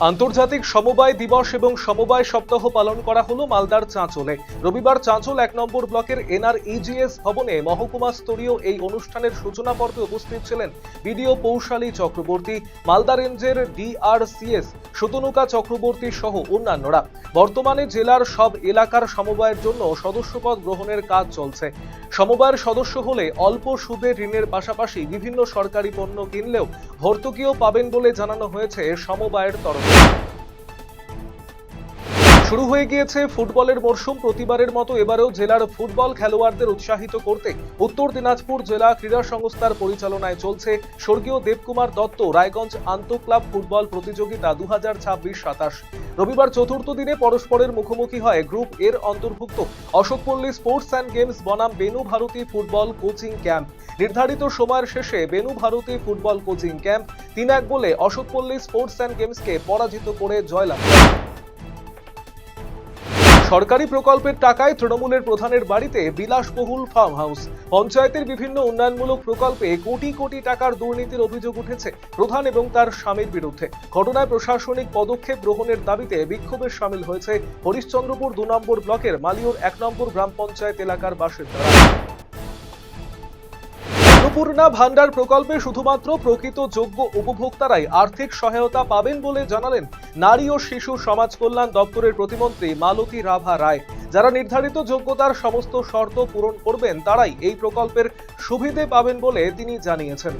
আন্তর্জাতিক সমবায় দিবস এবং সমবায় সপ্তাহ পালন করা হলো মালদার চাঁচলে। রবিবার চাঁচল 1 নম্বর ব্লকের NREGS ভবনে মহকুমা স্তরীয় এই অনুষ্ঠানের সূচনা পর্বে উপস্থিত ছিলেন বিডিও পৌশালী চক্রবর্তী, মালদা রেঞ্জের DRCS শতনুকা চক্রবর্তী সহ অন্যান্যরা। বর্তমানে জেলার সব এলাকার সমবায়ের জন্য সদস্যপদ গ্রহণের কাজ চলছে। সমবায়ের সদস্য হলে অল্প সুদে ঋণের পাশাপাশি বিভিন্ন সরকারি পণ্য কিনলেও ভর্তুকিও পাবেন বলে জানানো হয়েছে সমবায়ের তরফে। শুরু হয়ে গিয়েছে ফুটবলের মরশুম। প্রতিবারের মতো এবারেও জেলার ফুটবল খেলোয়াড়দের উৎসাহিত করতে উত্তর দিনাজপুর জেলা ক্রীড়া সংস্থার পরিচালনায় চলছে স্বর্গীয় দেবকুমার দত্ত রায়গঞ্জ আন্তঃক্লাব ফুটবল প্রতিযোগিতা 2026-27। রবিবার চতুর্থ দিনে পরস্পরের মুখোমুখি হয় গ্রুপ এর অন্তর্ভুক্ত অশোকপল্লী স্পোর্টস অ্যান্ড গেমস বনাম Benu Bharati football coaching camp. নির্ধারিত সময়ের শেষে Benu Bharati football coaching camp 3-1 গোলে অশোকপল্লী স্পোর্টস অ্যান্ড গেমসকে পরাজিত করে জয়লাভ করে। সরকারি প্রকল্পের টাকায় তৃণমূলের প্রধানের বাড়িতে বিলাসবহুল ফার্ম হাউস। পঞ্চায়েতের বিভিন্ন উন্নয়নমূলক প্রকল্পে কোটি কোটি টাকার দুর্নীতির অভিযোগ উঠেছে প্রধান এবং তার স্বামীর বিরুদ্ধে। ঘটনায় প্রশাসনিক পদক্ষেপ গ্রহণের দাবিতে বিক্ষোভে সামিল হয়েছে হরিশ্চন্দ্রপুর 2 নম্বর ব্লকের মালিয়র 1 নম্বর গ্রাম পঞ্চায়েত এলাকার বাসিন্দারা। অন্নপূর্ণা ভান্ডার প্রকল্পে শুধুমাত্র প্রকৃত যোগ্য উপভোক্তারাই আর্থিক সহায়তা পাবেন বলে জানালেন নারী ও শিশু সমাজ কল্যাণ দপ্তরের প্রতিমন্ত্রী মালতী রাভা রায়। যারা নির্ধারিত যোগ্যতার সমস্ত শর্ত পূরণ করবেন তারাই এই প্রকল্পের সুবিধে পাবেন বলে তিনি জানিয়েছেন।